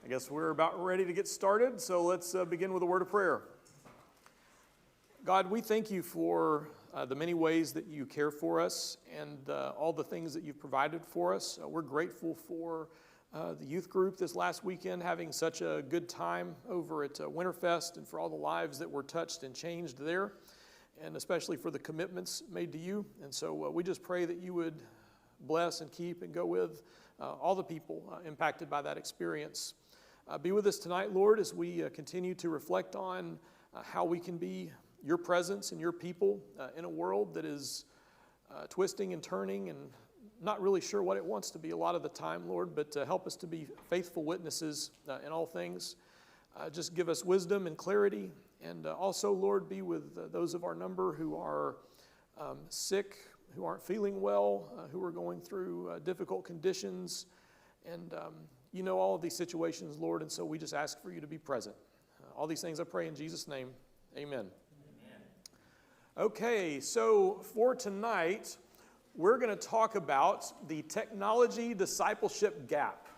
I guess we're about ready to get started, so let's begin with a word of prayer. God, we thank you for the many ways that you care for us and all the things that you've provided for us. We're grateful for the youth group this last weekend having such a good time over at Winterfest, and for all the lives that were touched and changed there, and especially for the commitments made to you. And so we just pray that you would bless and keep and go with all the people impacted by that experience. Be with us tonight, Lord, as we continue to reflect on how we can be your presence and your people in a world that is twisting and turning and not really sure what it wants to be a lot of the time, Lord, but help us to be faithful witnesses in all things. Just give us wisdom and clarity, and also, Lord, be with those of our number who are sick, who aren't feeling well, who are going through difficult conditions, and you know all of these situations, Lord, and so we just ask for you to be present. All these things I pray in Jesus' name, amen. Okay, so for tonight, we're going to talk about the technology discipleship gap.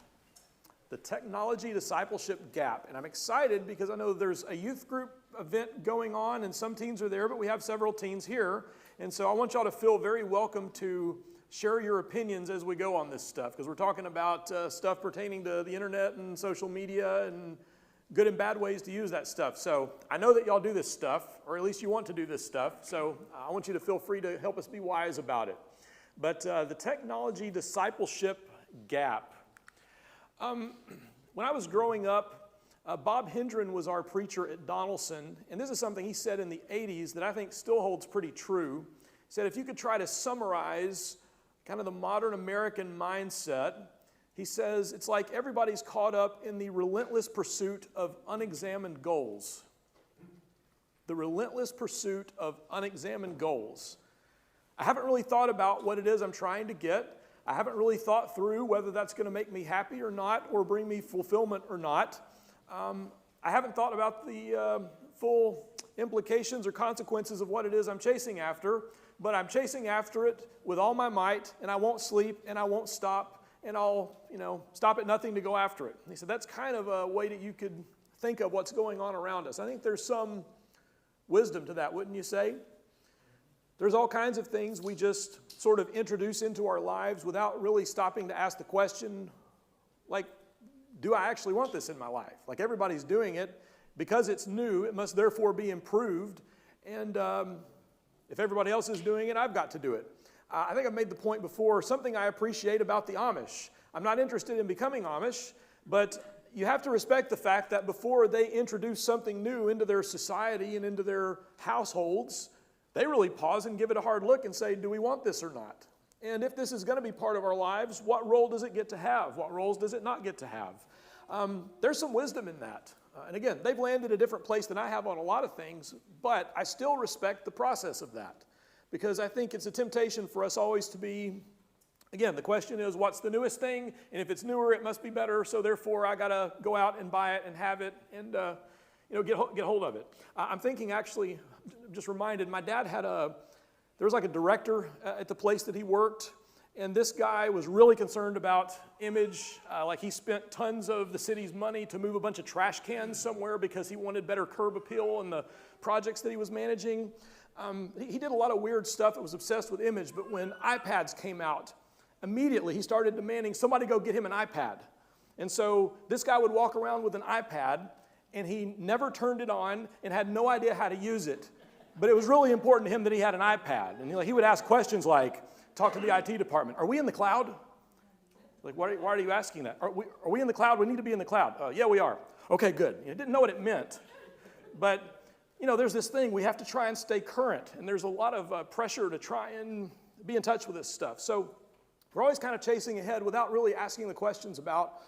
The technology discipleship gap. And I'm excited because I know there's a youth group event going on and some teens are there, but we have several teens here. And so I want y'all to feel very welcome to share your opinions as we go on this stuff, because we're talking about stuff pertaining to the internet and social media and good and bad ways to use that stuff. So I know that y'all do this stuff, or at least you want to do this stuff, so I want you to feel free to help us be wise about it. But the technology discipleship gap. When I was growing up, Bob Hendren was our preacher at Donaldson, and this is something he said in the 80s that I think still holds pretty true. He said, if you could try to summarize kind of the modern American mindset, he says it's like everybody's caught up in the relentless pursuit of unexamined goals. The relentless pursuit of unexamined goals. I haven't really thought about what it is I'm trying to get. I haven't really thought through whether that's going to make me happy or not, or bring me fulfillment or not. I haven't thought about the full implications or consequences of what it is I'm chasing after, but I'm chasing after it with all my might, and I won't sleep, and I won't stop, and I'll, stop at nothing to go after it. And he said that's kind of a way that you could think of what's going on around us. I think there's some wisdom to that, wouldn't you say? There's all kinds of things we just sort of introduce into our lives without really stopping to ask the question, like, do I actually want this in my life? Like, everybody's doing it. Because it's new, it must therefore be improved. And if everybody else is doing it, I've got to do it. I think I've made the point before, something I appreciate about the Amish. I'm not interested in becoming Amish, but you have to respect the fact that before they introduce something new into their society and into their households, they really pause and give it a hard look and say, do we want this or not? And if this is going to be part of our lives, what role does it get to have? What roles does it not get to have? There's some wisdom in that. And again, they've landed a different place than I have on a lot of things, but I still respect the process of that, because I think it's a temptation for us always to be, again, the question is, what's the newest thing? And if it's newer, it must be better, so therefore I got to go out and buy it and have it and get hold of it. I'm thinking, actually, just reminded, my dad had there was like a director at the place that he worked, and this guy was really concerned about image. Like, he spent tons of the city's money to move a bunch of trash cans somewhere because he wanted better curb appeal in the projects that he was managing. He did a lot of weird stuff. It was obsessed with image, but when iPads came out, immediately he started demanding somebody go get him an iPad. And so this guy would walk around with an iPad, and he never turned it on and had no idea how to use it. But it was really important to him that he had an iPad. And he would ask questions like, talk to the IT department. Are we in the cloud? Like, why are you asking that? Are we in the cloud? We need to be in the cloud. Yeah, we are. Okay, good. Didn't know what it meant. But, there's this thing. We have to try and stay current. And there's a lot of pressure to try and be in touch with this stuff. So we're always kind of chasing ahead without really asking the questions about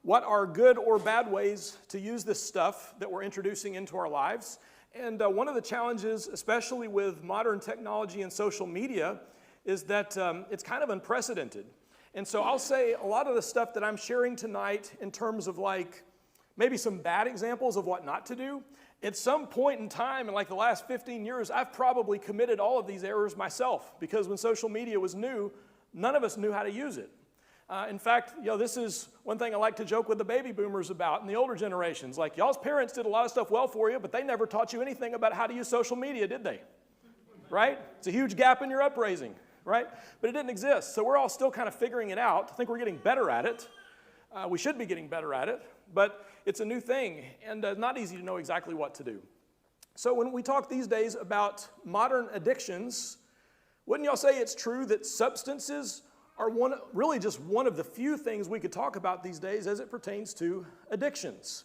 what are good or bad ways to use this stuff that we're introducing into our lives. And one of the challenges, especially with modern technology and social media, is that it's kind of unprecedented. And so I'll say a lot of the stuff that I'm sharing tonight in terms of like maybe some bad examples of what not to do, at some point in time in like the last 15 years, I've probably committed all of these errors myself, because when social media was new, none of us knew how to use it. In fact, this is one thing I like to joke with the baby boomers about and the older generations. Like, y'all's parents did a lot of stuff well for you, but they never taught you anything about how to use social media, did they? Right? It's a huge gap in your upraising, right? But it didn't exist. So we're all still kind of figuring it out. I think we're getting better at it. We should be getting better at it, but it's a new thing, and not easy to know exactly what to do. So when we talk these days about modern addictions, wouldn't y'all say it's true that substances are really just one of the few things we could talk about these days as it pertains to addictions?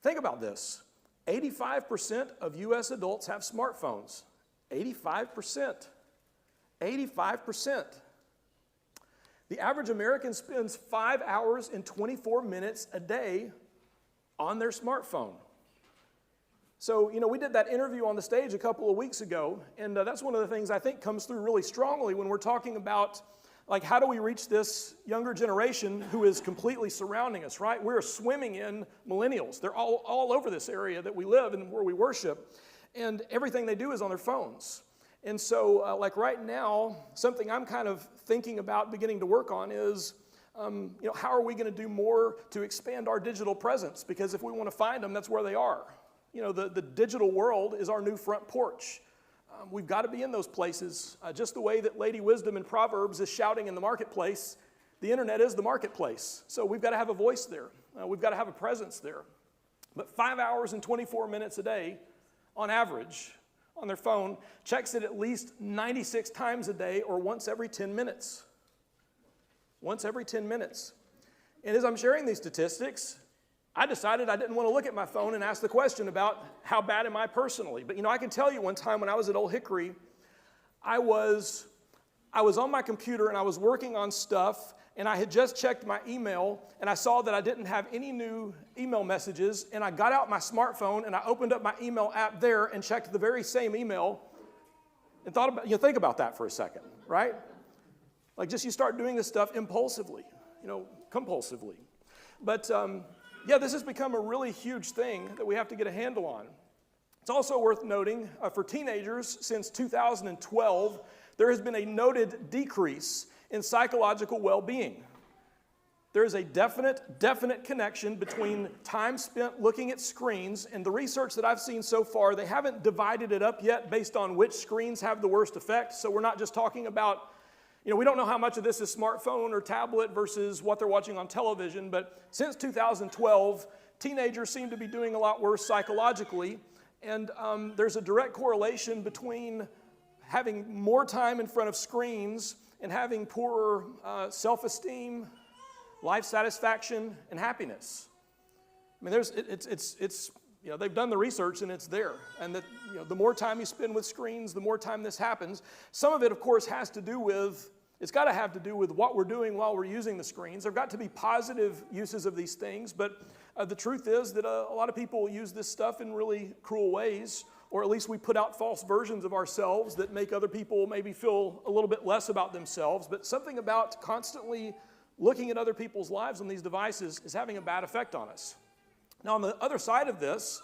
Think about this. 85% of U.S. adults have smartphones. 85%. 85%. The average American spends 5 hours and 24 minutes a day on their smartphone. So, we did that interview on the stage a couple of weeks ago, and that's one of the things I think comes through really strongly when we're talking about, like, how do we reach this younger generation who is completely surrounding us, right? We're swimming in millennials. They're all over this area that we live and where we worship, and everything they do is on their phones. And so, like right now, something I'm kind of thinking about beginning to work on is, how are we going to do more to expand our digital presence? Because if we want to find them, that's where they are. The digital world is our new front porch. We've got to be in those places. Just the way that Lady Wisdom in Proverbs is shouting in the marketplace, the internet is the marketplace. So we've got to have a voice there. We've got to have a presence there. But 5 hours and 24 minutes a day, on average, on their phone, checks it at least 96 times a day or once every 10 minutes. Once every 10 minutes. And as I'm sharing these statistics, I decided I didn't want to look at my phone and ask the question about how bad am I personally. But I can tell you one time when I was at Old Hickory, I was on my computer and I was working on stuff, and I had just checked my email and I saw that I didn't have any new email messages, and I got out my smartphone and I opened up my email app there and checked the very same email and thought about, think about that for a second, right? Like, just you start doing this stuff impulsively, compulsively. But this has become a really huge thing that we have to get a handle on. It's also worth noting, for teenagers, since 2012, there has been a noted decrease in psychological well-being. There is a definite connection between time spent looking at screens, and the research that I've seen so far, they haven't divided it up yet based on which screens have the worst effect. So we're not just talking about, we don't know how much of this is smartphone or tablet versus what they're watching on television, but since 2012, teenagers seem to be doing a lot worse psychologically, and there's a direct correlation between having more time in front of screens and having poorer self-esteem, life satisfaction, and happiness. I mean, they've done the research and it's there. And that, the more time you spend with screens, the more time this happens. Some of it, of course, it's got to have to do with what we're doing while we're using the screens. There've got to be positive uses of these things, but the truth is that a lot of people use this stuff in really cruel ways, or at least we put out false versions of ourselves that make other people maybe feel a little bit less about themselves. But something about constantly looking at other people's lives on these devices is having a bad effect on us. Now, on the other side of this,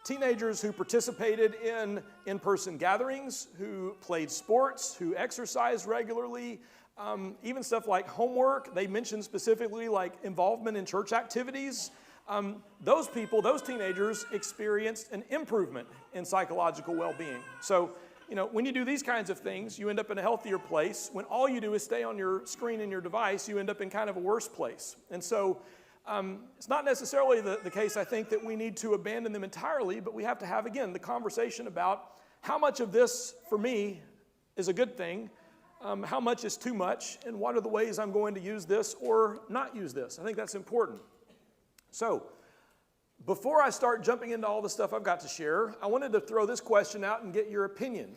teenagers who participated in in-person gatherings, who played sports, who exercised regularly, even stuff like homework, they mentioned specifically like involvement in church activities, those teenagers experienced an improvement in psychological well-being. So, when you do these kinds of things, you end up in a healthier place. When all you do is stay on your screen and your device, you end up in kind of a worse place. And so, it's not necessarily the case, I think, that we need to abandon them entirely, but we have to have, again, the conversation about how much of this, for me, is a good thing, how much is too much, and what are the ways I'm going to use this or not use this. I think that's important. So, before I start jumping into all the stuff I've got to share, I wanted to throw this question out and get your opinion.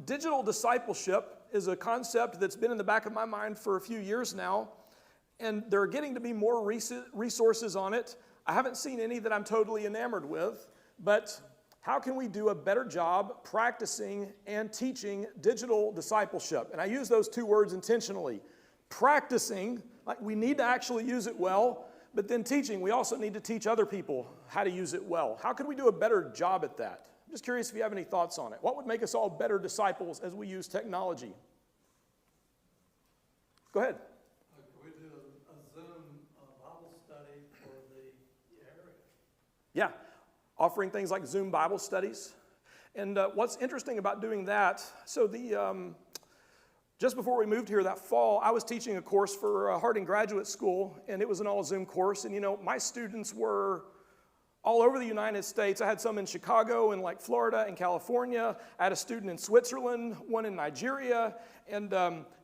Digital discipleship is a concept that's been in the back of my mind for a few years now, and there are getting to be more resources on it. I haven't seen any that I'm totally enamored with, but how can we do a better job practicing and teaching digital discipleship? And I use those two words intentionally. Practicing, like we need to actually use it well, but then teaching, we also need to teach other people how to use it well. How can we do a better job at that? I'm just curious if you have any thoughts on it. What would make us all better disciples as we use technology? Go ahead. Yeah, offering things like Zoom Bible studies. And what's interesting about doing that, so just before we moved here that fall, I was teaching a course for Harding Graduate School, and it was an all-Zoom course. And my students were all over the United States. I had some in Chicago and like Florida and California. I had a student in Switzerland, one in Nigeria. And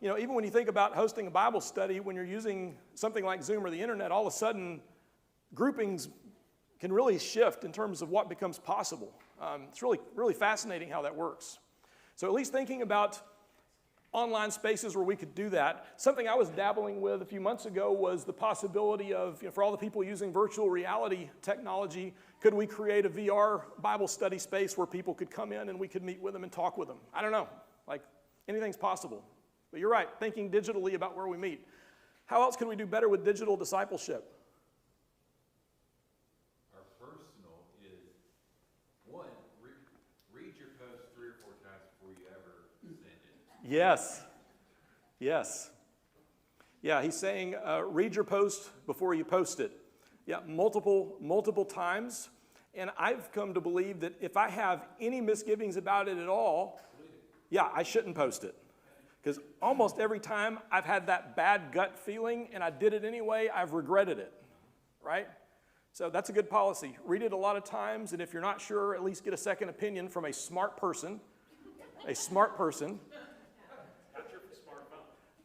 even when you think about hosting a Bible study, when you're using something like Zoom or the internet, all of a sudden groupings can really shift in terms of what becomes possible. It's really, really fascinating how that works. So at least thinking about online spaces where we could do that. Something I was dabbling with a few months ago was the possibility of, for all the people using virtual reality technology, could we create a VR Bible study space where people could come in and we could meet with them and talk with them? I don't know. Like, anything's possible. But you're right, thinking digitally about where we meet. How else can we do better with digital discipleship? Our personal is, one, read your post 3 or 4 times before you ever send it. Yes. Yes. Yeah, he's saying read your post before you post it. Yeah, multiple times. And I've come to believe that if I have any misgivings about it at all, yeah, I shouldn't post it. Because almost every time I've had that bad gut feeling and I did it anyway, I've regretted it, right? So that's a good policy. Read it a lot of times, and if you're not sure, at least get a second opinion from a smart person. A smart person.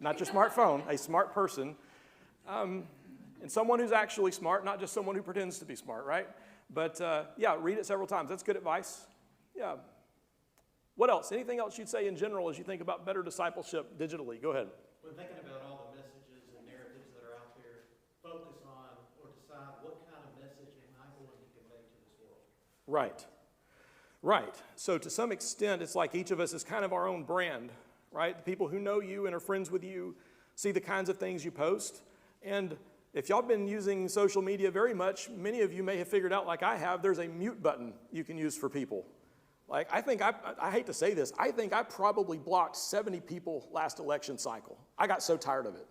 Not your smartphone, a smart person. And someone who's actually smart, not just someone who pretends to be smart, right? But yeah, read it several times. That's good advice. Yeah. What else? Anything else you'd say in general as you think about better discipleship digitally? Go ahead. When thinking about all the messages and narratives that are out there, focus on or decide what kind of message am I going to convey to this world. Right. Right. So to some extent, it's like each of us is kind of our own brand, right? The people who know you and are friends with you see the kinds of things you post. And if y'all been using social media very much, many of you may have figured out, like I have, there's a mute button you can use for people. Like, I hate to say this, I think I probably blocked 70 people last election cycle. I got so tired of it.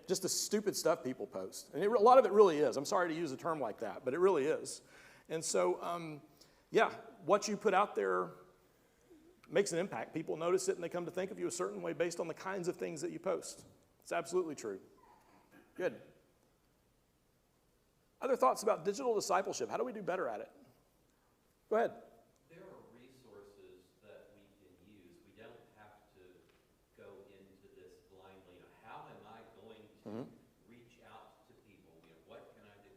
Just the stupid stuff people post. And a lot of it really is. I'm sorry to use a term like that, but it really is. And so, yeah, what you put out there makes an impact. People notice it and they come to think of you a certain way based on the kinds of things that you post. It's absolutely true. Good. Other thoughts about digital discipleship? How do we do better at it? Go ahead. There are resources that we can use. We don't have to go into this blindly. How am I going to reach out to people? What can I do?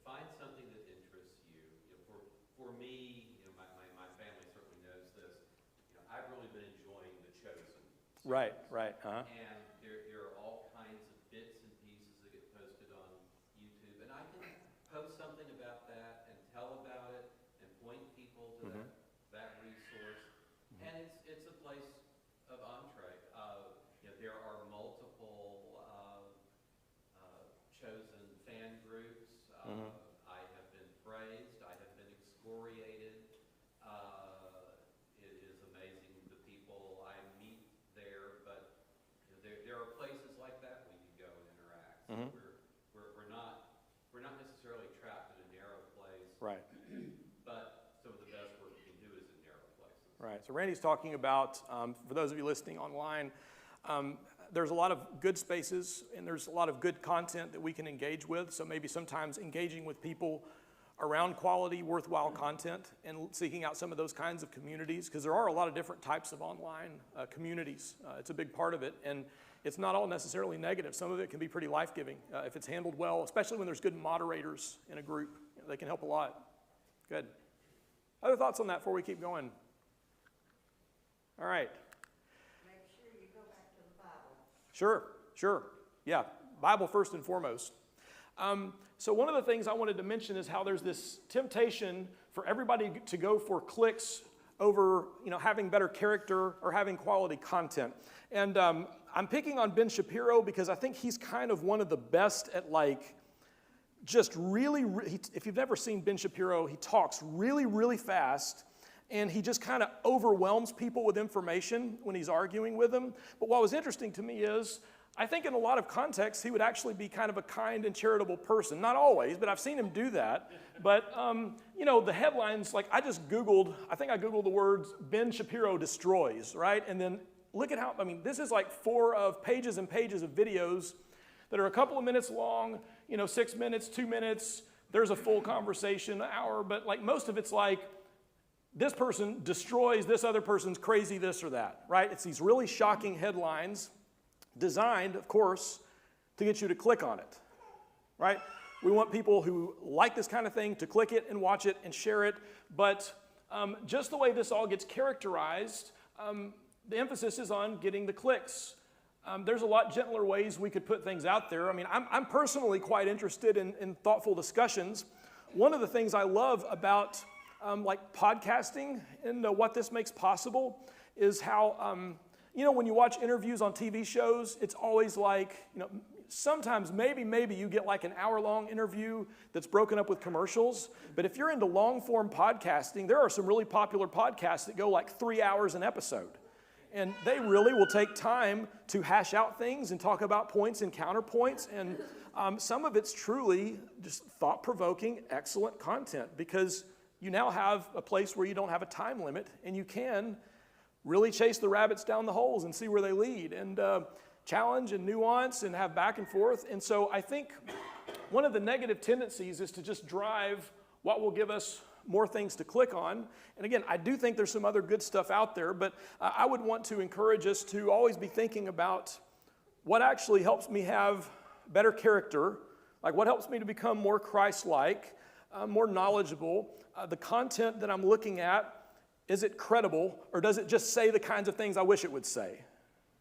Find something that interests you. For me, my family certainly knows this. I've really been enjoying The Chosen. Right, right. Uh-huh. And there are all kinds of bits and pieces that get posted on YouTube. And I can post something about that and tell about it and point people to that resource. And it's a place of entree. There are multiple chosen fan groups. I have been praised. I have been excoriated. It is amazing the people I meet there, but there are places like that we can go and interact. So we're not necessarily trapped in a narrow place. Right. But some of the best work we can do is in narrow places. Right. So Randy's talking about, for those of you listening online, there's a lot of good spaces and there's a lot of good content that we can engage with. So maybe sometimes engaging with people around quality, worthwhile content and seeking out some of those kinds of communities, because there are a lot of different types of online communities. It's a big part of it, and it's not all necessarily negative. Some of it can be pretty life-giving if it's handled well, especially when there's good moderators in a group. They can help a lot. Good. Other thoughts on that before we keep going? All right. Make sure you go back to the Bible. Sure. Yeah, Bible first and foremost. So one of the things I wanted to mention is how there's this temptation for everybody to go for clicks over, having better character or having quality content. And I'm picking on Ben Shapiro because I think he's kind of one of the best at just really, if you've never seen Ben Shapiro, he talks really, really fast. And he just kind of overwhelms people with information when he's arguing with them. But what was interesting to me is I think in a lot of contexts, he would actually be kind of a kind and charitable person. Not always, but I've seen him do that. But, the headlines, like I think I Googled the words, Ben Shapiro destroys, right? And then look at this is like 4 pages and pages of videos that are a couple of minutes long, 6 minutes, 2 minutes. There's a full conversation, an hour, but like most of it's like, this person destroys this other person's crazy this or that, right? It's these really shocking headlines designed, of course, to get you to click on it, right? We want people who like this kind of thing to click it and watch it and share it, but just the way this all gets characterized, the emphasis is on getting the clicks. There's a lot gentler ways we could put things out there. I'm personally quite interested in thoughtful discussions. One of the things I love about like podcasting and what this makes possible is how, when you watch interviews on TV shows, it's always like, sometimes maybe you get like an hour-long interview that's broken up with commercials. But if you're into long-form podcasting, there are some really popular podcasts that go like 3 hours an episode. And they really will take time to hash out things and talk about points and counterpoints. And some of it's truly just thought-provoking, excellent content because you now have a place where you don't have a time limit and you can really chase the rabbits down the holes and see where they lead and challenge and nuance and have back and forth. And so I think one of the negative tendencies is to just drive what will give us more things to click on. And again, I do think there's some other good stuff out there, but I would want to encourage us to always be thinking about what actually helps me have better character, like what helps me to become more Christ-like, more knowledgeable. The content that I'm looking at, is it credible, or does it just say the kinds of things I wish it would say,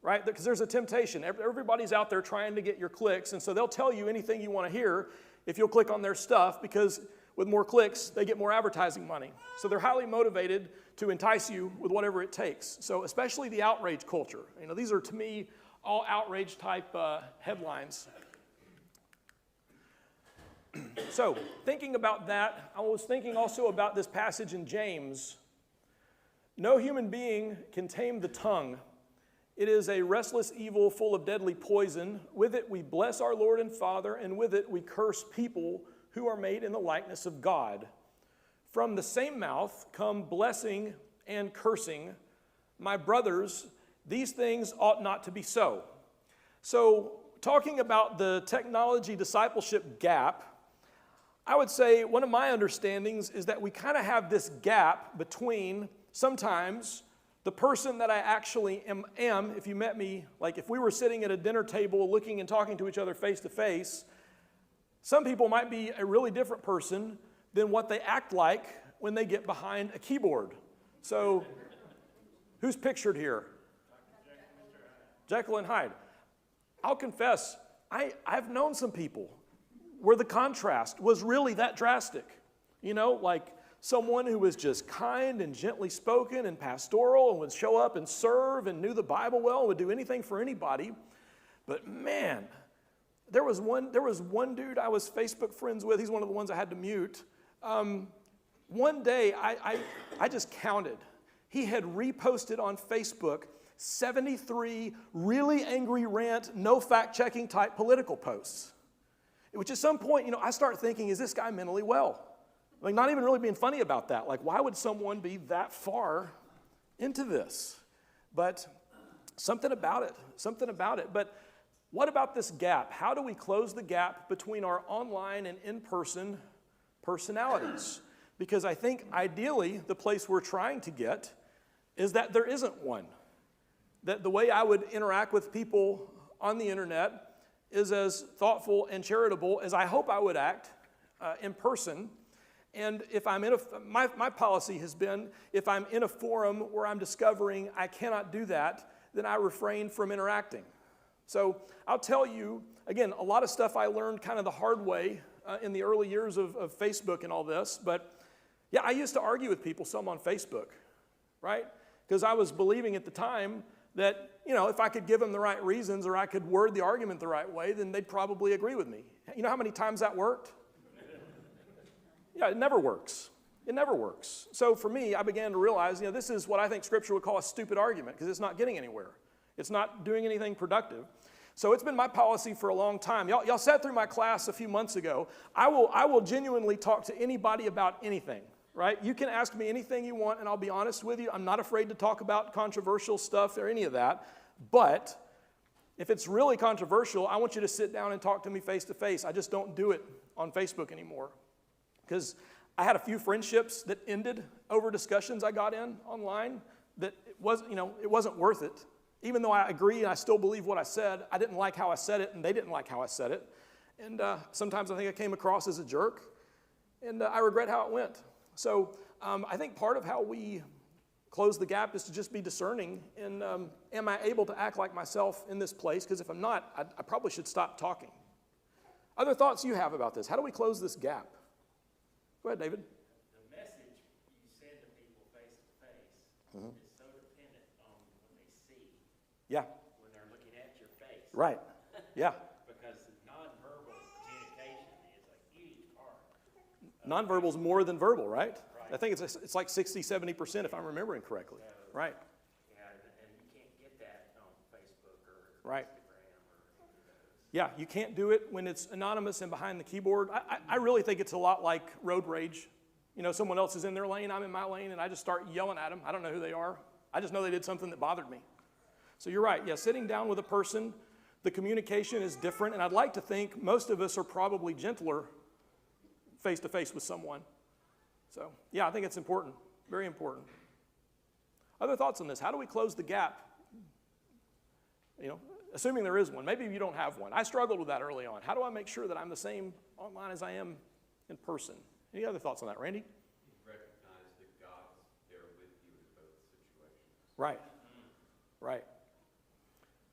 right? Because there's a temptation. Everybody's out there trying to get your clicks, and so they'll tell you anything you want to hear if you'll click on their stuff, because with more clicks, they get more advertising money. So they're highly motivated to entice you with whatever it takes. So especially the outrage culture. These are, to me, all outrage type headlines. So thinking about that, I was thinking also about this passage in James. No human being can tame the tongue. It is a restless evil full of deadly poison. With it we bless our Lord and Father, and with it we curse people who are made in the likeness of God. From the same mouth come blessing and cursing. My brothers, these things ought not to be so. So, talking about the technology discipleship gap, I would say one of my understandings is that we kind of have this gap between sometimes the person that I actually am, if you met me, like if we were sitting at a dinner table looking and talking to each other face to face, some people might be a really different person than what they act like when they get behind a keyboard. So, who's pictured here? Jekyll and Hyde. I'll confess, I've known some people where the contrast was really that drastic. Like someone who was just kind and gently spoken and pastoral and would show up and serve and knew the Bible well and would do anything for anybody. But man, there was one dude I was Facebook friends with. He's one of the ones I had to mute. One day, I just counted. He had reposted on Facebook 73 really angry rant, no fact-checking type political posts. Which at some point, I start thinking, is this guy mentally well? Like, not even really being funny about that. Like, why would someone be that far into this? But something about it. But what about this gap? How do we close the gap between our online and in-person personalities? Because I think ideally the place we're trying to get is that there isn't one. That the way I would interact with people on the internet is as thoughtful and charitable as I hope I would act in person. And if I'm my policy has been, if I'm in a forum where I'm discovering I cannot do that, then I refrain from interacting. So I'll tell you, again, a lot of stuff I learned kind of the hard way in the early years of Facebook and all this. But yeah, I used to argue with people some on Facebook, right? Because I was believing at the time that, if I could give them the right reasons or I could word the argument the right way, then they'd probably agree with me. You know how many times that worked? Yeah, it never works. It never works. So for me, I began to realize, this is what I think Scripture would call a stupid argument because it's not getting anywhere. It's not doing anything productive. So it's been my policy for a long time. Y'all sat through my class a few months ago. I will genuinely talk to anybody about anything, right? You can ask me anything you want, and I'll be honest with you. I'm not afraid to talk about controversial stuff or any of that. But if it's really controversial, I want you to sit down and talk to me face to face. I just don't do it on Facebook anymore. Because I had a few friendships that ended over discussions I got in online that it wasn't worth it. Even though I agree and I still believe what I said, I didn't like how I said it, and they didn't like how I said it. And sometimes I think I came across as a jerk, and I regret how it went. So I think part of how we close the gap is to just be discerning, and am I able to act like myself in this place? Because if I'm not, I probably should stop talking. Other thoughts you have about this? How do we close this gap? Go ahead, David. The message you send to people face to face is so dependent on what they see Yeah, when they're looking at your face. right. Yeah. Because nonverbal communication is a huge part. Nonverbal's more than verbal, right? I think it's like 60, 70% if I'm remembering correctly. Right, Yeah, and you can't get that on Facebook or right. Instagram or any of those. Yeah, you can't do it when it's anonymous and behind the keyboard. I really think it's a lot like road rage. You know, someone else is in their lane, I'm in my lane, and I just start yelling at them. I don't know who they are. I just know they did something that bothered me. So you're right. Yeah, sitting down with a person, the communication is different, and I'd like to think most of us are probably gentler face-to-face with someone. So, yeah, I think it's important, very important. Other thoughts on this? How do we close the gap? You know, assuming there is one. Maybe you don't have one. I struggled with that early on. How do I make sure that I'm the same online as I am in person? Any other thoughts on that, Randy? You recognize that God's there with you in both situations. Right, right.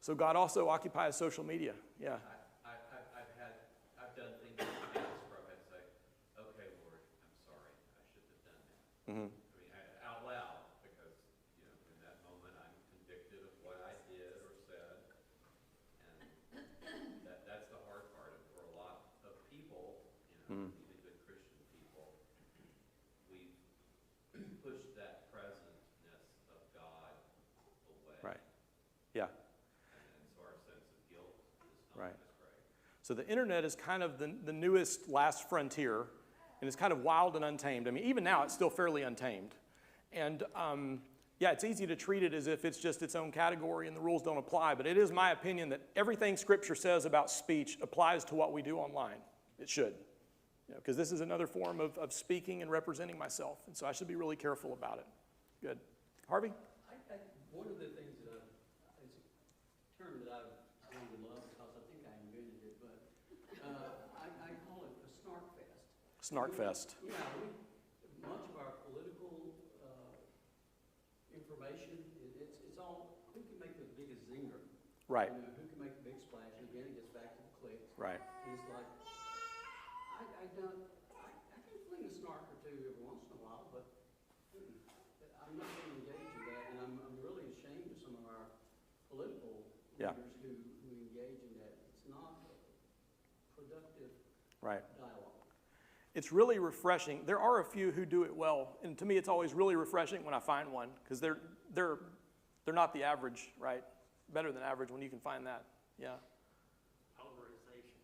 So God also occupies social media. Yeah, I've done things in the past where I've had to say, okay, Lord, I'm sorry, I shouldn't have done that. mm-hmm. I mean, out loud, because, you know, in that moment, I'm convicted of what I did or said. And that's the hard part. And for a lot of people, you know, even good Christian people, we've pushed that presentness of God away. Right. Yeah. And so our sense of guilt is Right. not as great. So the internet is kind of the newest last frontier, and it's kind of wild and untamed. I mean, even now it's still fairly untamed. And yeah, it's easy to treat it as if it's just its own category and the rules don't apply, but it is my opinion that everything Scripture says about speech applies to what we do online. It should. Because this is another form of speaking and representing myself, and so I should be really careful about it. Good. Harvey? One of the things that it's a term that I've grown to love because I think I invented it, but I call it a snark fest. Snark fest. Yeah, much of our political information, it's all, who can make the biggest zinger? Right. You know, who can make the big splash? And again, it gets back to the clicks. Right. And it's like, I can fling a snark or two every once in a while, but I'm not going to engage in that, and I'm really ashamed of some of our political Yeah. leaders who engage in that. It's not productive Right. dialogue. It's really refreshing. There are a few who do it well, and to me it's always really refreshing when I find one, because they're not the average, right? Better than average when you can find that. Yeah. Polarization.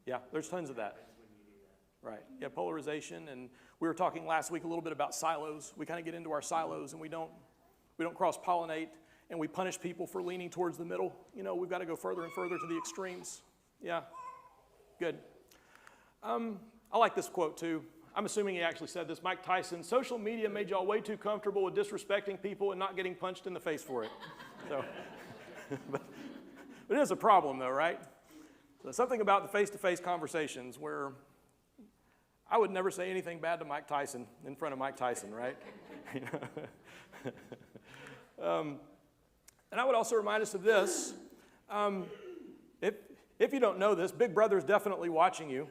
Yeah, there's tons of that. That's when you do that. Right. Yeah, polarization, and we were talking last week a little bit about silos. We kind of get into our silos, and we don't cross-pollinate, and we punish people for leaning towards the middle. You know, we've got to go further and further to the extremes. Yeah. Good. I like this quote too. I'm assuming he actually said this. Mike Tyson, social media made y'all way too comfortable with disrespecting people and not getting punched in the face for it. So, but it is a problem though, right? So something about the face-to-face conversations where I would never say anything bad to Mike Tyson in front of Mike Tyson, right? And I would also remind us of this. If you don't know this, Big Brother is definitely watching you.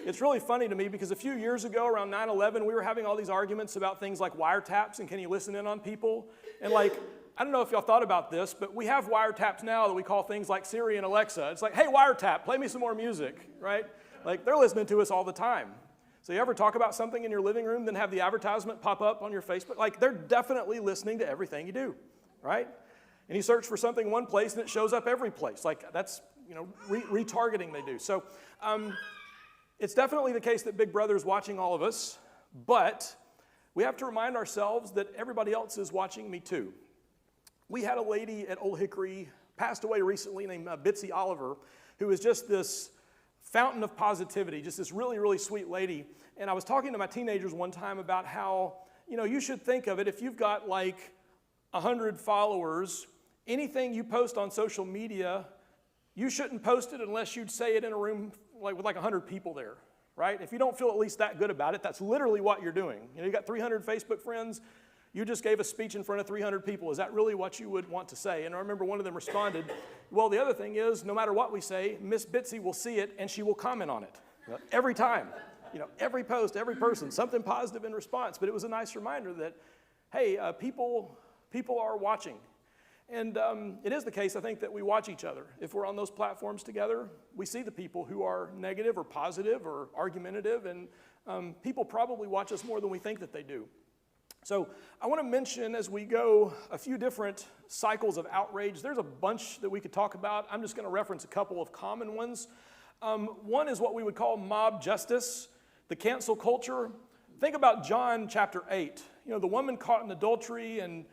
It's really funny to me because a few years ago, around 9/11, we were having all these arguments about things like wiretaps and can you listen in on people? And like, I don't know if y'all thought about this, but we have wiretaps now that we call things like Siri and Alexa. It's like, hey, wiretap, play me some more music, right? Like, they're listening to us all the time. So you ever talk about something in your living room, then have the advertisement pop up on your Facebook? Like, they're definitely listening to everything you do, right? And you search for something one place and it shows up every place. Like, that's retargeting they do. So it's definitely the case that Big Brother is watching all of us, but we have to remind ourselves that everybody else is watching me too. We had a lady at Old Hickory, passed away recently, named Bitsy Oliver, who is just this fountain of positivity, just this really, really sweet lady. And I was talking to my teenagers one time about how, you should think of it, if you've got like 100 followers, anything you post on social media, you shouldn't post it unless you'd say it in a room with 100 people there, right? If you don't feel at least that good about it, that's literally what you're doing. You got 300 Facebook friends, you just gave a speech in front of 300 people. Is that really what you would want to say? And I remember one of them responded, well, the other thing is, no matter what we say, Miss Bitsy will see it and she will comment on it. Every time. Every post, every person, something positive in response. But it was a nice reminder that, hey, people are watching. And it is the case, I think, that we watch each other. If we're on those platforms together, we see the people who are negative or positive or argumentative, and people probably watch us more than we think that they do. So I want to mention as we go a few different cycles of outrage. There's a bunch that we could talk about. I'm just going to reference a couple of common ones. One is what we would call mob justice, the cancel culture. Think about John chapter 8. The woman caught in adultery, and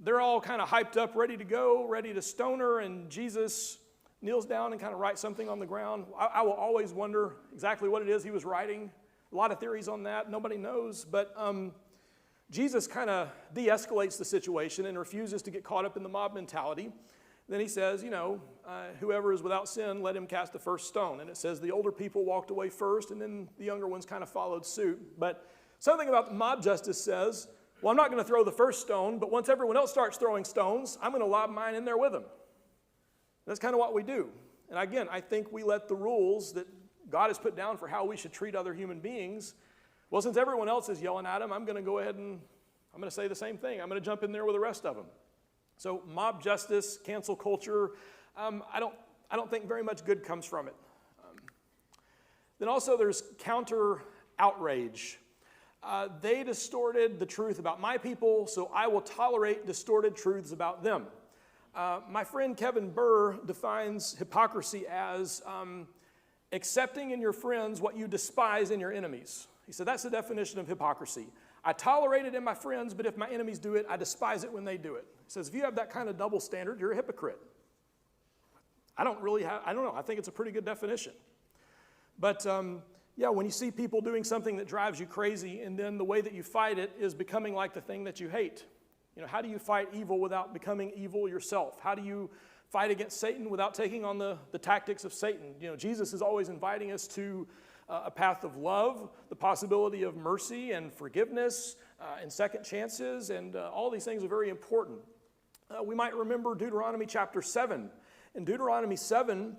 they're all kind of hyped up, ready to go, ready to stone her, and Jesus kneels down and kind of writes something on the ground. I will always wonder exactly what it is he was writing. A lot of theories on that. Nobody knows. But Jesus kind of de-escalates the situation and refuses to get caught up in the mob mentality. Then he says, whoever is without sin, let him cast the first stone. And it says the older people walked away first, and then the younger ones kind of followed suit. But something about the mob justice says, well, I'm not going to throw the first stone, but once everyone else starts throwing stones, I'm going to lob mine in there with them. That's kind of what we do. And again, I think we let the rules that God has put down for how we should treat other human beings, well, since everyone else is yelling at them, I'm going to go ahead and I'm going to say the same thing. I'm going to jump in there with the rest of them. So mob justice, cancel culture, I don't think very much good comes from it. Then also there's counter outrage. They distorted the truth about my people, so I will tolerate distorted truths about them. My friend Kevin Burr defines hypocrisy as accepting in your friends what you despise in your enemies. He said that's the definition of hypocrisy. I tolerate it in my friends, but if my enemies do it, I despise it when they do it. He says if you have that kind of double standard, you're a hypocrite. I don't know. I think it's a pretty good definition. But when you see people doing something that drives you crazy, and then the way that you fight it is becoming like the thing that you hate. How do you fight evil without becoming evil yourself? How do you fight against Satan without taking on the tactics of Satan? Jesus is always inviting us to a path of love, the possibility of mercy and forgiveness and second chances, and all these things are very important. We might remember Deuteronomy chapter 7. In Deuteronomy 7,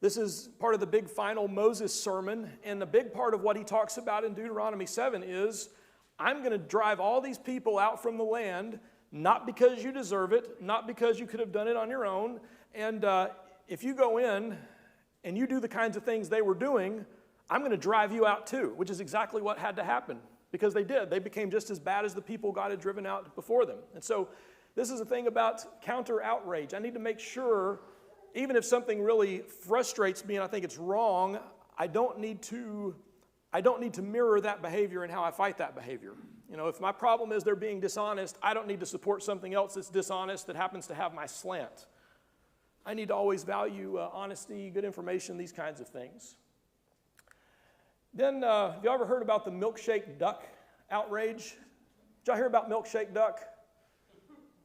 this is part of the big final Moses sermon, and the big part of what he talks about in Deuteronomy 7 is, I'm going to drive all these people out from the land, not because you deserve it, not because you could have done it on your own, and if you go in and you do the kinds of things they were doing, I'm going to drive you out too, which is exactly what had to happen, because they did. They became just as bad as the people God had driven out before them. And so this is the thing about counter outrage. I need to make sure, even if something really frustrates me and I think it's wrong, I don't need to mirror that behavior in how I fight that behavior. If my problem is they're being dishonest, I don't need to support something else that's dishonest that happens to have my slant. I need to always value honesty, good information, these kinds of things. Then, have you ever heard about the milkshake duck outrage? Did y'all hear about milkshake duck?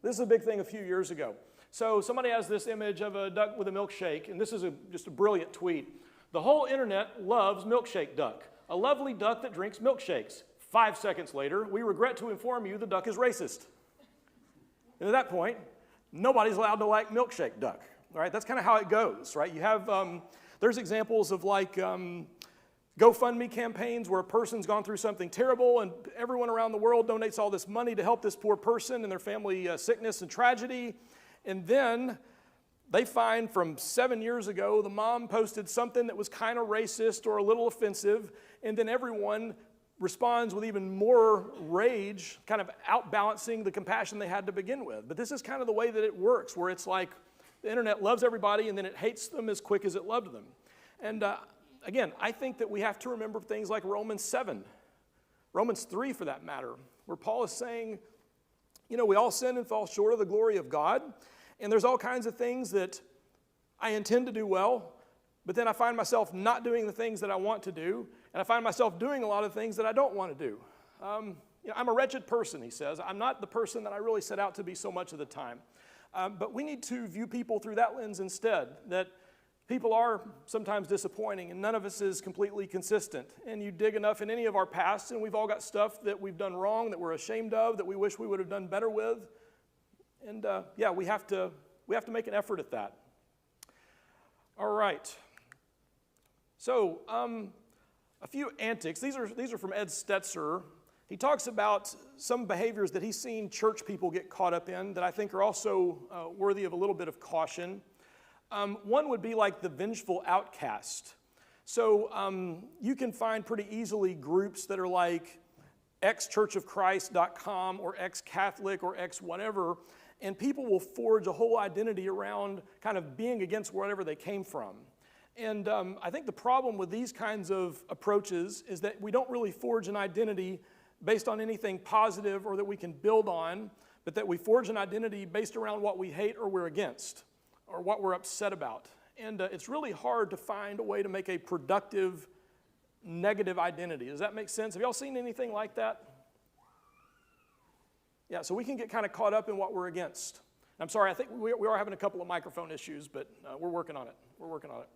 This is a big thing a few years ago. So somebody has this image of a duck with a milkshake, and this is just a brilliant tweet. The whole internet loves milkshake duck, a lovely duck that drinks milkshakes. 5 seconds later, we regret to inform you the duck is racist. And at that point, nobody's allowed to like milkshake duck. All right, that's kind of how it goes, right? You have, there's examples of like GoFundMe campaigns where a person's gone through something terrible and everyone around the world donates all this money to help this poor person and their family sickness and tragedy. And then they find from 7 years ago, the mom posted something that was kind of racist or a little offensive, and then everyone responds with even more rage, kind of outbalancing the compassion they had to begin with. But this is kind of the way that it works, where it's like, The internet loves everybody, and then it hates them as quick as it loved them. And again, I think that we have to remember things like Romans 7, Romans 3 for that matter, where Paul is saying, you know, we all sin and fall short of the glory of God, and there's all kinds of things that I intend to do well, but then I find myself not doing the things that I want to do, and I find myself doing a lot of things that I don't want to do. You know, I'm a wretched person, he says. I'm not the person that I really set out to be so much of the time. But we need to view people through that lens instead, that people are sometimes disappointing, and none of us is completely consistent. And you dig enough in any of our past, and we've all got stuff that we've done wrong, that we're ashamed of, that we wish we would have done better with. And yeah, we have to make an effort at that. All right. So a few antics. These are from Ed Stetzer. He talks about some behaviors that he's seen church people get caught up in that I think are also worthy of a little bit of caution. One would be like the vengeful outcast. So you can find pretty easily groups that are like xchurchofchrist.com or xcatholic or x whatever, and people will forge a whole identity around kind of being against wherever they came from. And I think the problem with these kinds of approaches is that we don't really forge an identity based on anything positive or that we can build on, but that we forge an identity based around what we hate or we're against or what we're upset about. And it's really hard to find a way to make a productive, negative identity. Does that make sense? Have y'all seen anything like that? Yeah, so we can get kind of caught up in what we're against. I'm sorry, I think we are having a couple of microphone issues, but we're working on it. We're working on it.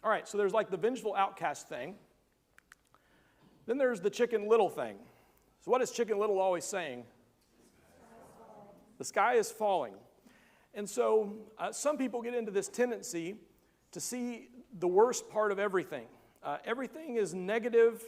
All right, so there's like the vengeful outcast thing. Then there's the Chicken Little thing. So what is Chicken Little always saying? The sky is falling. And so some people get into this tendency to see the worst part of everything. Everything is negative.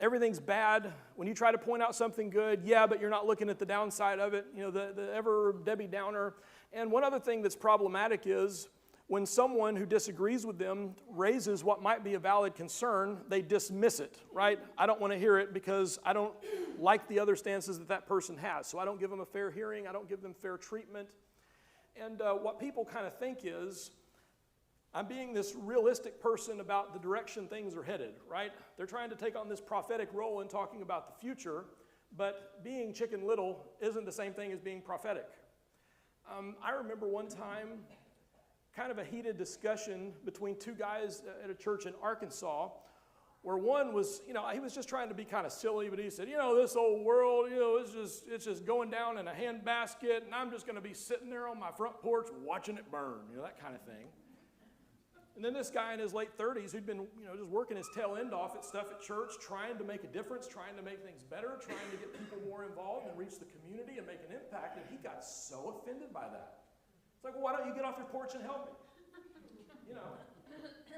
Everything's bad. When you try to point out something good, yeah, but you're not looking at the downside of it, you know, the ever Debbie Downer. And one other thing that's problematic is when someone who disagrees with them raises what might be a valid concern, they dismiss it, right? I don't want to hear it because I don't like the other stances that that person has. So I don't give them a fair hearing. I don't give them fair treatment. And what people kind of think is, I'm being this realistic person about the direction things are headed, right? They're trying to take on this prophetic role in talking about the future, but being Chicken Little isn't the same thing as being prophetic. I remember one time, kind of a heated discussion between two guys at a church in Arkansas, where one was, you know, he was just trying to be kind of silly, but he said, you know, this old world, you know, it's just going down in a handbasket, and I'm just going to be sitting there on my front porch watching it burn, you know, that kind of thing. And then this guy in his late 30s who'd been, you know, just working his tail end off at stuff at church, trying to make a difference, trying to make things better, trying to get people more involved and reach the community and make an impact, and he got so offended by that. It's like, well, why don't you get off your porch and help me? You know,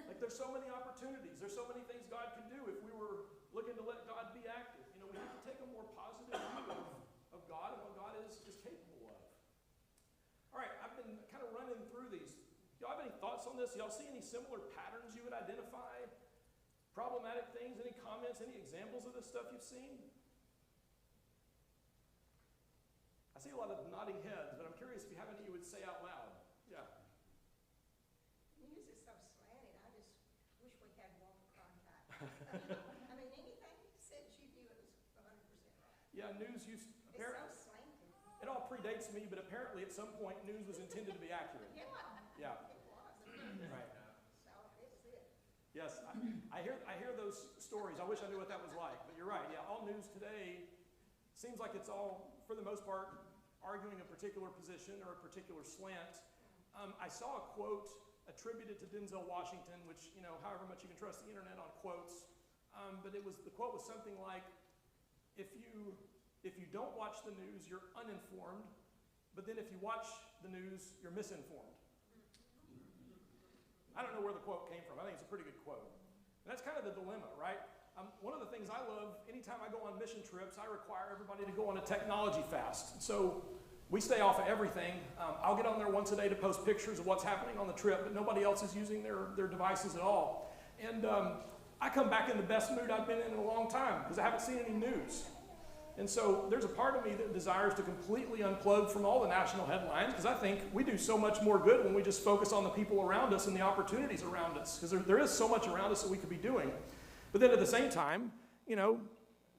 like there's so many opportunities. There's so many things God can do if we were looking to let God be active. You know, we have to take a more positive view of God and what God is capable of. All right, I've been kind of running through these. Y'all have any thoughts on this? Y'all see any similar patterns you would identify? Problematic things? Any comments? Any examples of this stuff you've seen? I see a lot of nodding heads, but I'm curious if you have any you would say out loud. Yeah. News is so slanted, I just wish we had more contact. I mean, anything you said, you view it as 100% right. Yeah, news used, It's so slanted. it all predates me, but apparently at some point news was intended to be accurate. Yeah. Yeah. It was. Right. So it was it. Yes, I hear those stories. I wish I knew what that was like, but you're right. Yeah, all news today seems like it's all, for the most part, arguing a particular position or a particular slant. I saw a quote attributed to Denzel Washington, which, you know, however much you can trust the internet on quotes, but the quote was something like, if you don't watch the news, you're uninformed, but then if you watch the news, you're misinformed. I don't know where the quote came from. I think it's a pretty good quote. And that's kind of the dilemma, right? One of the things I love, anytime I go on mission trips, I require everybody to go on a technology fast. So we stay off of everything. I'll get on there once a day to post pictures of what's happening on the trip, but nobody else is using their devices at all. And I come back in the best mood I've been in a long time because I haven't seen any news. And so there's a part of me that desires to completely unplug from all the national headlines, because I think we do so much more good when we just focus on the people around us and the opportunities around us, because there is so much around us that we could be doing. But then at the same time, you know,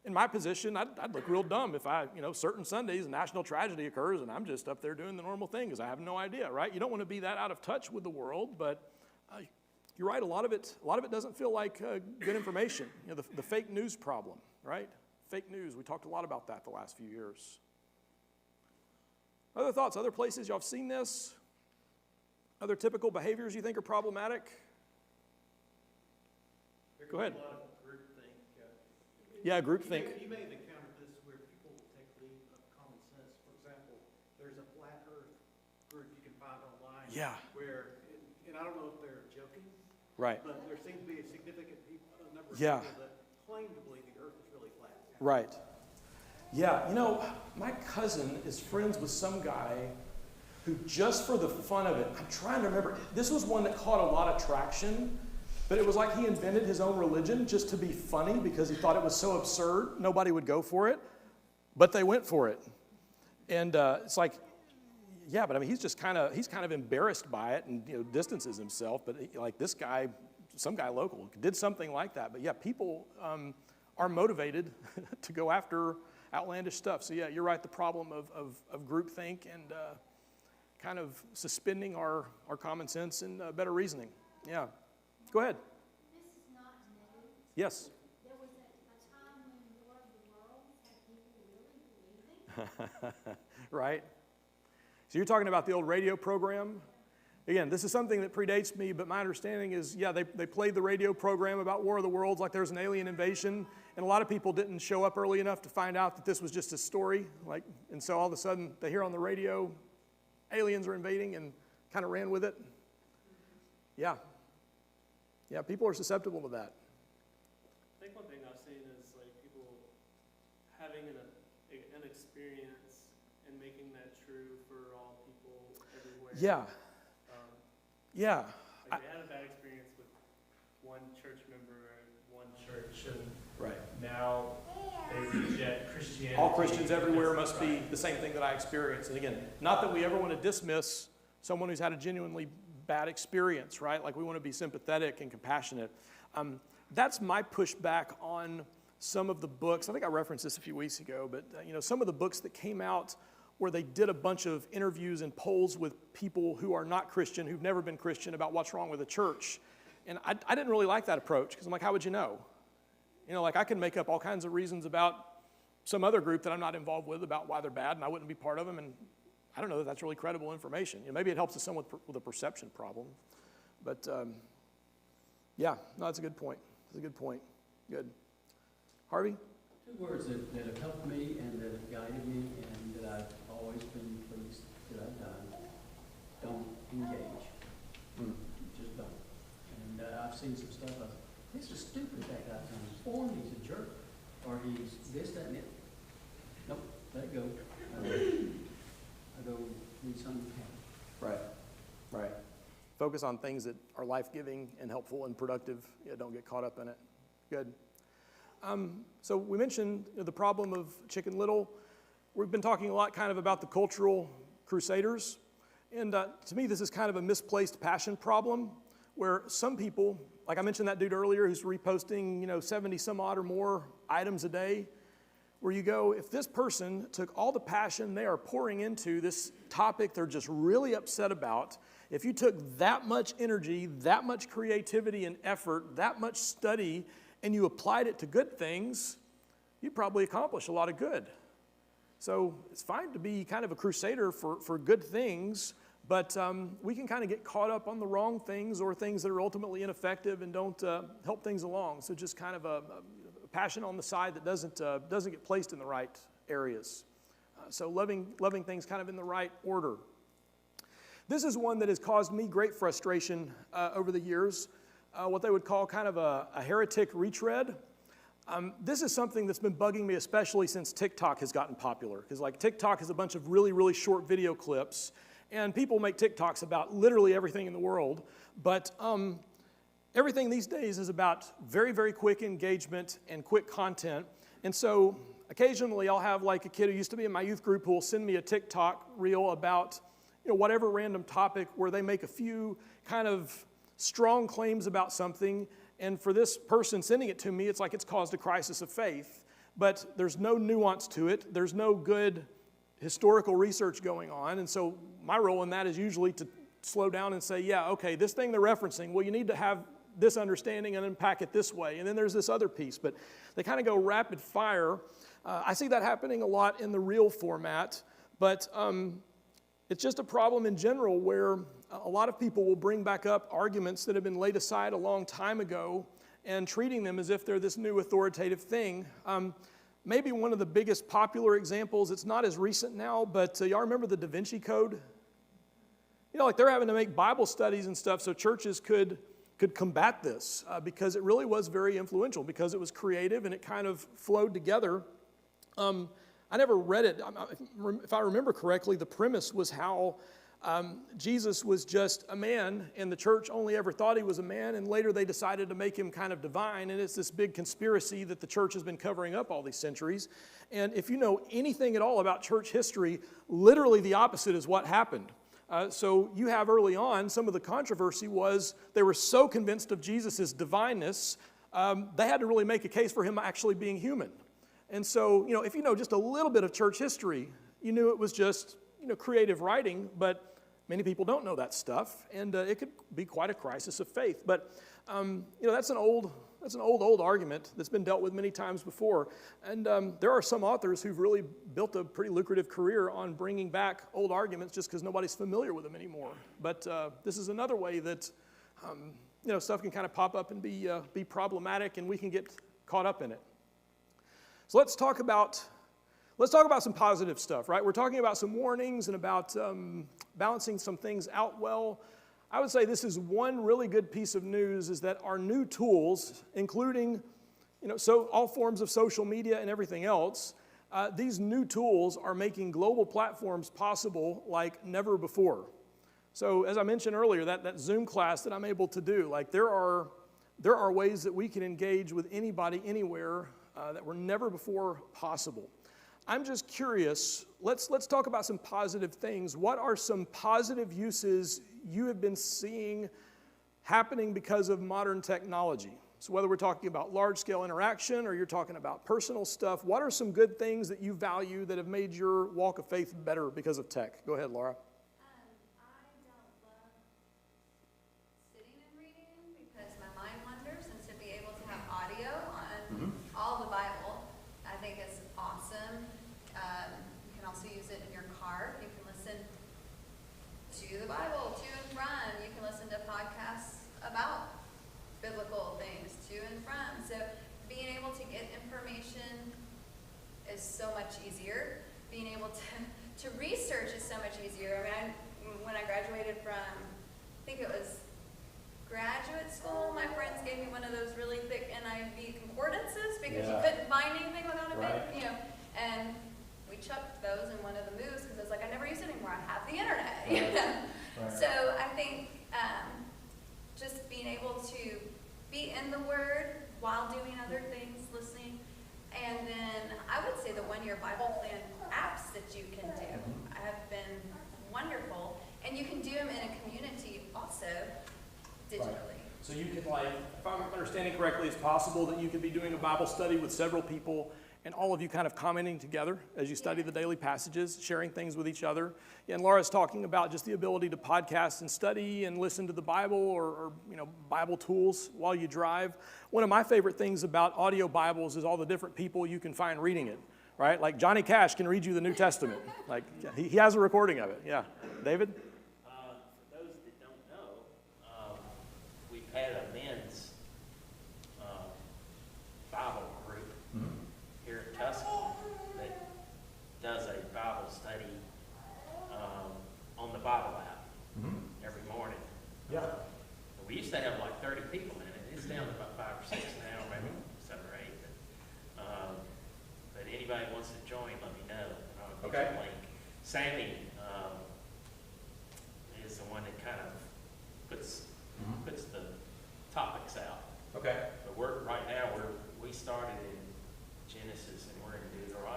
in my position, I'd look real dumb if certain Sundays a national tragedy occurs and I'm just up there doing the normal thing because I have no idea, right? You don't want to be that out of touch with the world, but you're right, a lot of it doesn't feel like good information. You know, the fake news problem, right? Fake news, we talked a lot about that the last few years. Other thoughts, other places y'all have seen this? Other typical behaviors you think are problematic? Go ahead. A lot of groupthink. Yeah, groupthink. You may have encountered this where people take leave of common sense. For example, there's a flat earth group you can find online. Yeah. Where, and I don't know if they're joking. Right. But there seems to be a significant number of Yeah. people that claim to believe the earth is really flat. Right. Yeah, you know, my cousin is friends with some guy who, just for the fun of it, I'm trying to remember, this was one that caught a lot of traction, but it was like he invented his own religion just to be funny because he thought it was so absurd, nobody would go for it, but they went for it. And it's like, yeah, but I mean, he's kind of embarrassed by it and, you know, distances himself, but like this guy, some guy local, did something like that. But yeah, people are motivated to go after outlandish stuff. So yeah, you're right, the problem of groupthink and kind of suspending our common sense and better reasoning. Yeah. Go ahead. This is not new. Yes. There was a time when War of the Worlds had people really believing. Right. So you're talking about the old radio program? Again, this is something that predates me, but my understanding is, yeah, they played the radio program about War of the Worlds like there was an alien invasion, and a lot of people didn't show up early enough to find out that this was just a story. And so all of a sudden, they hear on the radio, aliens are invading, and kind of ran with it. Yeah. Yeah, people are susceptible to that. I think one thing I've seen is like people having an experience and making that true for all people everywhere. Yeah. Yeah. Like they had a bad experience with one church member at one church, and Right. now they reject Christianity. All Christians everywhere must be the same thing that I experience. And again, not that we ever want to dismiss someone who's had a genuinely bad experience, right? Like we want to be sympathetic and compassionate. That's my pushback on some of the books. I think I referenced this a few weeks ago, but some of the books that came out where they did a bunch of interviews and polls with people who are not Christian, who've never been Christian, about what's wrong with the church. And I didn't really like that approach, because I'm like, how would you know? Like I can make up all kinds of reasons about some other group that I'm not involved with about why they're bad, and I wouldn't be part of them, and I don't know that that's really credible information. Maybe it helps someone with a perception problem. But yeah, no, that's a good point. That's a good point. Good. Harvey? Two words that have helped me and that have guided me and that I've always been pleased that I've done. Don't engage. Just don't. And I've seen some stuff. This is stupid, that guy's uninformed. He's a jerk. Or he's this, that, and it. Nope, let it go. I go read something. Right. Right. Focus on things that are life-giving and helpful and productive. Yeah, don't get caught up in it. Good. So we mentioned the problem of Chicken Little. We've been talking a lot kind of about the cultural crusaders. And to me, this is kind of a misplaced passion problem where some people, like I mentioned that dude earlier who's reposting, 70 some odd or more items a day, where you go, if this person took all the passion they are pouring into this topic they're just really upset about, if you took that much energy, that much creativity and effort, that much study, and you applied it to good things, you'd probably accomplish a lot of good. So it's fine to be kind of a crusader for good things, but we can kind of get caught up on the wrong things or things that are ultimately ineffective and don't help things along. So just kind of a passion on the side that doesn't get placed in the right areas. So loving things kind of in the right order. This is one that has caused me great frustration over the years. What they would call kind of a heretic retread. This is something that's been bugging me, especially since TikTok has gotten popular. Because like TikTok is a bunch of really, really short video clips, and people make TikToks about literally everything in the world. But everything these days is about very, very quick engagement and quick content. And so, occasionally I'll have like a kid who used to be in my youth group who will send me a TikTok reel about, whatever random topic where they make a few kind of strong claims about something. And for this person sending it to me, it's like it's caused a crisis of faith. But there's no nuance to it. There's no good historical research going on. And so my role in that is usually to slow down and say, yeah, okay, this thing they're referencing, well, you need to have this understanding and unpack it this way. And then there's this other piece. But they kind of go rapid fire. I see that happening a lot in the reel format. But it's just a problem in general where a lot of people will bring back up arguments that have been laid aside a long time ago and treating them as if they're this new authoritative thing. Maybe one of the biggest popular examples, it's not as recent now, but y'all remember the Da Vinci Code? Like they're having to make Bible studies and stuff so churches could combat this because it really was very influential, because it was creative and it kind of flowed together. I never read it. If I remember correctly, the premise was how Jesus was just a man, and the church only ever thought he was a man, and later they decided to make him kind of divine, and it's this big conspiracy that the church has been covering up all these centuries. And if you know anything at all about church history, literally the opposite is what happened. So you have early on, some of the controversy was they were so convinced of Jesus' divineness, they had to really make a case for him actually being human. And so, if you know just a little bit of church history, you knew it was just, creative writing, but many people don't know that stuff, and it could be quite a crisis of faith. But, that's an old argument that's been dealt with many times before. And there are some authors who've really built a pretty lucrative career on bringing back old arguments just because nobody's familiar with them anymore. But this is another way that, stuff can kind of pop up and be problematic, and we can get caught up in it. So let's talk about some positive stuff, right? We're talking about some warnings and about balancing some things out well. I would say this is one really good piece of news, is that our new tools, including, so all forms of social media and everything else, these new tools are making global platforms possible like never before. So as I mentioned earlier, that Zoom class that I'm able to do, like there are ways that we can engage with anybody, anywhere, that were never before possible. I'm just curious, let's talk about some positive things. What are some positive uses you have been seeing happening because of modern technology? So whether we're talking about large-scale interaction or you're talking about personal stuff, what are some good things that you value that have made your walk of faith better because of tech? Go ahead, Laura. I don't love sitting and reading because my mind wanders, and to be able to have audio on all the Bible, I think is awesome. You can also use it in your car. You can listen to the Bible to and from. You can listen to podcasts about biblical things to and from. So being able to get information is so much easier. Being able to research is so much easier. I mean, when I graduated from, I think it was graduate school, my friends gave me one of those really thick NIV concordances because you couldn't find anything without a bit, and we chucked those in one of the moves because I was like, I never use it anymore. I have the internet. So I think just being able to be in the Word while doing other things, listening, and then I would say the one-year Bible plan apps that you can do have been wonderful, and you can do them in a community also digitally. Right. So you can, if I'm understanding correctly, it's possible that you could be doing a Bible study with several people and all of you kind of commenting together as you study the daily passages, sharing things with each other. And Laura's talking about just the ability to podcast and study and listen to the Bible or Bible tools while you drive. One of my favorite things about audio Bibles is all the different people you can find reading it, right? Like Johnny Cash can read you the New Testament. Like he has a recording of it. Yeah. David? For those that don't know, we've had a men's Bible group here at Tuscaloosa that does a Bible study on the Bible app every morning. Yeah. We used to have like 30 people in it. It's down to about 5 or 6 now, maybe 7 or 8. But anybody wants to join, let me know. I'll get you a link. Sammy is the one that kind of puts the topics out. Okay. But right now we started in Genesis and we're in Deuteronomy.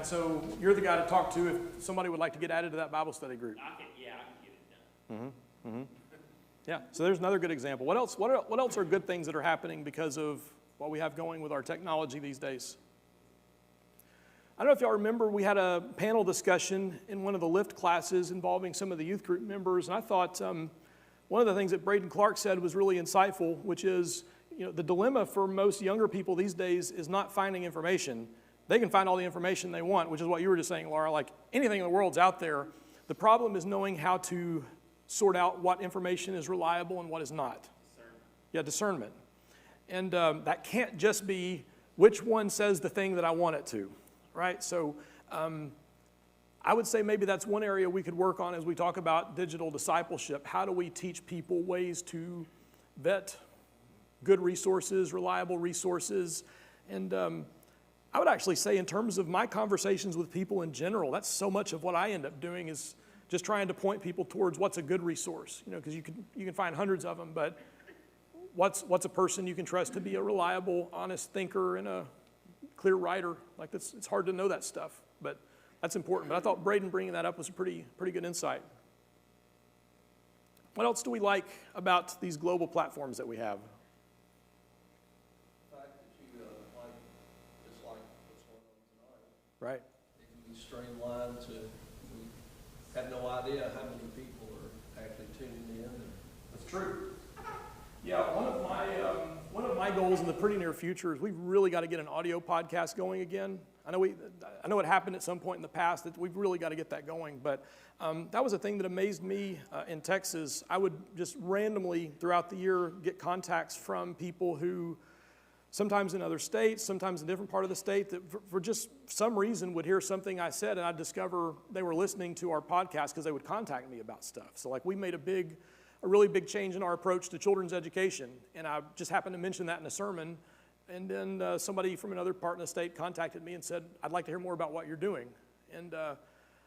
so you're the guy to talk to if somebody would like to get added to that Bible study group. I can get it done. Yeah, so there's another good example. What else are good things that are happening because of what we have going with our technology these days? I don't know if y'all remember, we had a panel discussion in one of the Lift classes involving some of the youth group members, and I thought one of the things that Braden Clark said was really insightful, which is, the dilemma for most younger people these days is not finding information. They can find all the information they want, which is what you were just saying, Laura. Like, anything in the world's out there. The problem is knowing how to sort out what information is reliable and what is not. Discernment. Yeah, discernment. And that can't just be which one says the thing that I want it to, right? So I would say maybe that's one area we could work on as we talk about digital discipleship. How do we teach people ways to vet good resources, reliable resources? And I would actually say in terms of my conversations with people in general, that's so much of what I end up doing is just trying to point people towards what's a good resource, because you can find hundreds of them, but what's a person you can trust to be a reliable, honest thinker and a clear writer? Like, it's hard to know that stuff, but that's important. But I thought Braden bringing that up was a pretty good insight. What else do we like about these global platforms that we have? The fact that you just like what's going on tonight. Right. It can be streamlined to, we have no idea how many people are actually tuning in. That's true. Yeah, one of my goals in the pretty near future is we've really got to get an audio podcast going again. I know it happened at some point in the past that we've really got to get that going, but that was a thing that amazed me in Texas. I would just randomly throughout the year get contacts from people who sometimes in other states, sometimes in a different part of the state, that for just some reason would hear something I said and I'd discover they were listening to our podcast because they would contact me about stuff. So like we made a really big change in our approach to children's education, and I just happened to mention that in a sermon, and then somebody from another part of the state contacted me and said, I'd like to hear more about what you're doing. And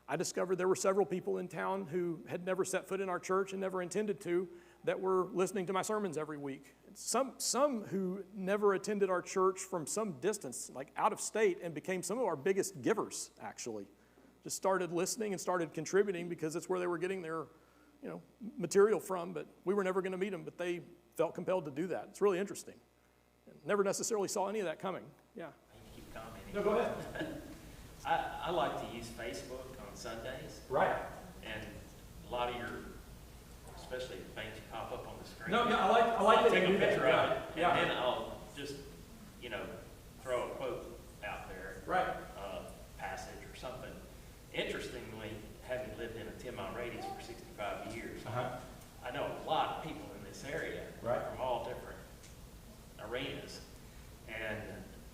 I discovered there were several people in town who had never set foot in our church and never intended to, that were listening to my sermons every week. Some who never attended our church from some distance, like out of state, and became some of our biggest givers, actually. Just started listening and started contributing because it's where they were getting their material from, but we were never going to meet them, but they felt compelled to do that. It's really interesting. Never necessarily saw any of that coming. Yeah. I need to keep commenting. No, go ahead. I like to use Facebook on Sundays. Right. And a lot of your, especially the things you pop up on the screen. No, yeah, I like that take you a do that. picture of it, Yeah. and then I'll just, throw a quote out there. Right. Passage or something. Interestingly, having lived in a 10-mile radius for 65 years, I know a lot of people in this area from all different arenas, and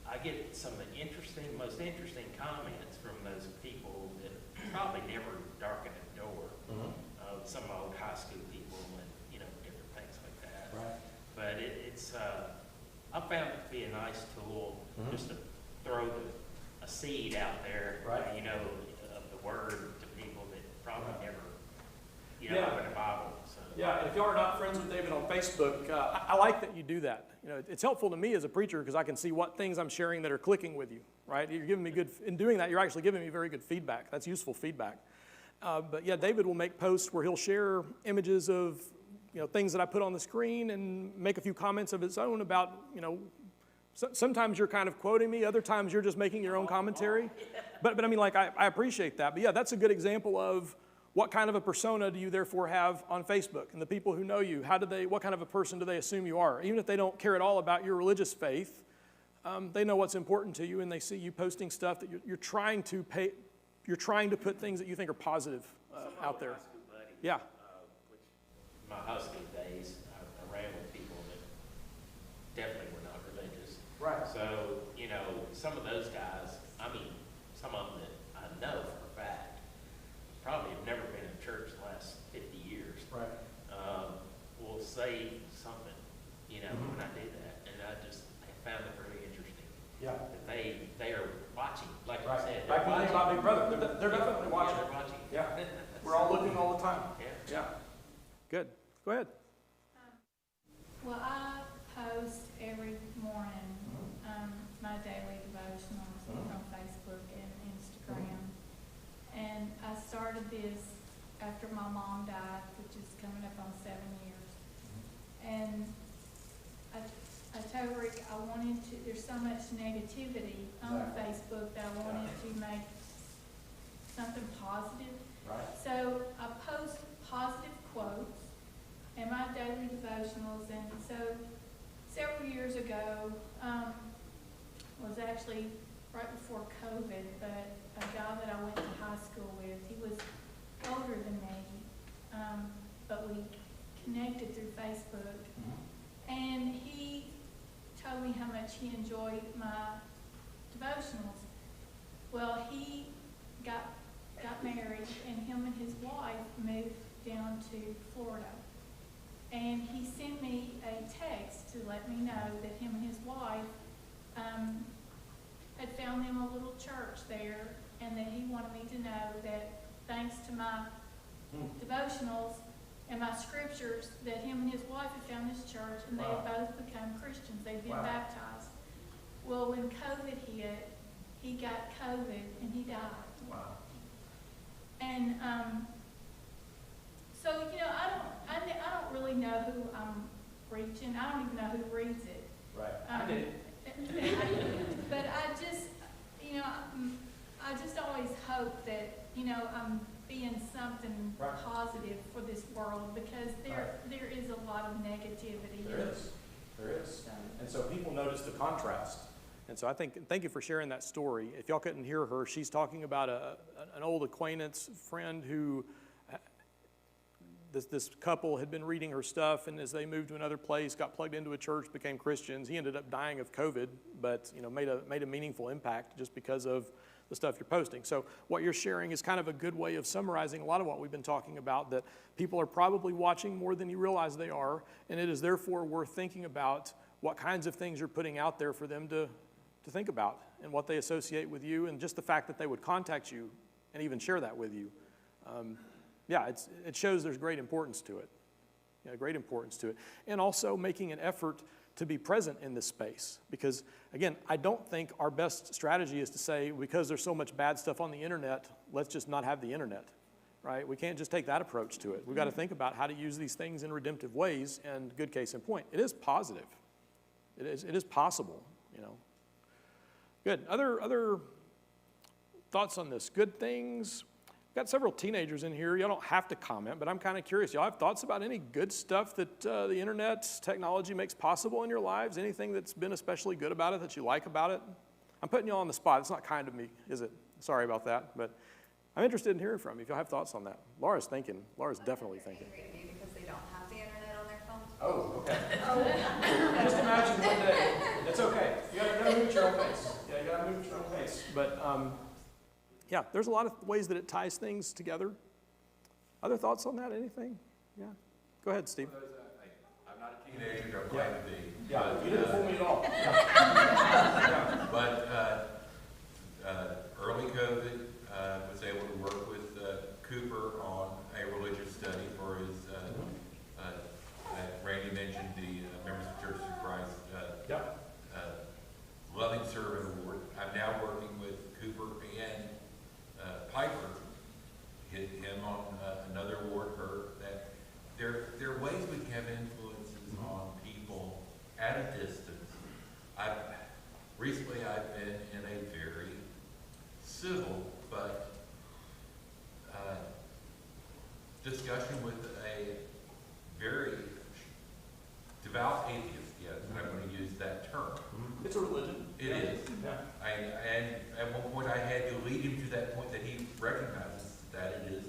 I get some of the most interesting comments from those people that probably never darken a door. Some of my old high school people and different things like that. Right. But it's I found it to be a nice tool just to throw a seed out there, of the word to people that probably never open a Bible. So. Yeah, if y'all are not friends with David on Facebook, I like that you do that. It's helpful to me as a preacher because I can see what things I'm sharing that are clicking with you, right? You're giving me in doing that, you're actually giving me very good feedback. That's useful feedback. But yeah, David will make posts where he'll share images of, things that I put on the screen and make a few comments of his own about, sometimes you're kind of quoting me, other times you're just making your own commentary. But I mean, I appreciate that. But yeah, that's a good example of what kind of a persona do you therefore have on Facebook? And the people who know you, what kind of a person do they assume you are? Even if they don't care at all about your religious faith, they know what's important to you, and they see you posting stuff that you're trying to put things that you think are positive out there. Yeah. Which my high school days, I ran with people that definitely were not religious. Right. So, some of those guys, some of them that I know for a fact, probably have never been in church the last 50 years. Right. Will say something, when I do that. And I found it really interesting. Yeah. That they are watching, like you said. Like when you think about Big Brother, they're definitely watching. Yeah, they're watching. Yeah. We're all looking all the time. Yeah. Good. Go ahead. Well, I post every morning my daily devotionals on Facebook and Instagram. And I started this after my mom died, which is coming up on 7 years. And I told Rick I wanted to, there's so much negativity on Facebook that I wanted to make something positive. Right. So I post positive quotes in my daily devotionals, and so several years ago, was actually right before COVID, but a guy that I went to high school with, he was older than me, but we connected through Facebook, and he told me how much he enjoyed my devotionals. Well, he got married, and him and his wife moved down to Florida. And he sent me a text to let me know that him and his wife had found them a little church there, and that he wanted me to know that thanks to my devotionals and my scriptures, that him and his wife had found this church, and they had both become Christians. They'd been baptized. Well, when COVID hit, he got COVID and he died. Wow. And so, you know, I don't really know who I'm reaching. I don't even know who reads it. Right. I did. But I just, you know, I just always hope that, you know, I'm being something positive for this world, because there is a lot of negativity. There is. So. And so people notice the contrast. And so thank you for sharing that story. If y'all couldn't hear her, she's talking about an old acquaintance, friend who, this couple had been reading her stuff, and as they moved to another place, got plugged into a church, became Christians. He ended up dying of COVID, but you know, made a meaningful impact just because of the stuff you're posting. So what you're sharing is kind of a good way of summarizing a lot of what we've been talking about, that people are probably watching more than you realize they are, and it is therefore worth thinking about what kinds of things you're putting out there for them to think about, and what they associate with you, and just the fact that they would contact you and even share that with you. It shows there's great importance to it. Great importance to it. And also making an effort to be present in this space. Because, again, I don't think our best strategy is to say, because there's so much bad stuff on the internet, let's just not have the internet, right? We can't just take that approach to it. We've got to think about how to use these things in redemptive ways, and good case in point. It is positive. It is possible, you know. Good. Other thoughts on this? Good things? Got several teenagers in here. Y'all don't have to comment, but I'm kind of curious. Y'all have thoughts about any good stuff that the internet technology makes possible in your lives? Anything that's been especially good about it, that you like about it? I'm putting y'all on the spot. It's not kind of me, is it? Sorry about that, but I'm interested in hearing from you if y'all have thoughts on that. Laura's thinking. Laura's definitely thinking. Angry at me because they don't have the internet on their phones. Oh, okay. Just imagine one day. It's okay. You gotta move at your own pace. Yeah, you gotta move at your own pace. But yeah, there's a lot of ways that it ties things together. Other thoughts on that? Anything? Yeah. Go ahead, Steve. I'm not a teenager, don't claim to be. Yeah, you didn't fool me at all. But early COVID, was able to work with Cooper on a religious study for his, Randy mentioned the Members of Churches of Christ Loving Servant Award. I'm now working with Cooper and Piper, hit him on another award, that there are ways we can have influences on people at a distance. Recently I've been in a very civil but discussion with a very devout atheist. Yes, I'm going to use that term. It's a religion. It is. Yeah. And at one point I had to lead him to that point that he recognizes that it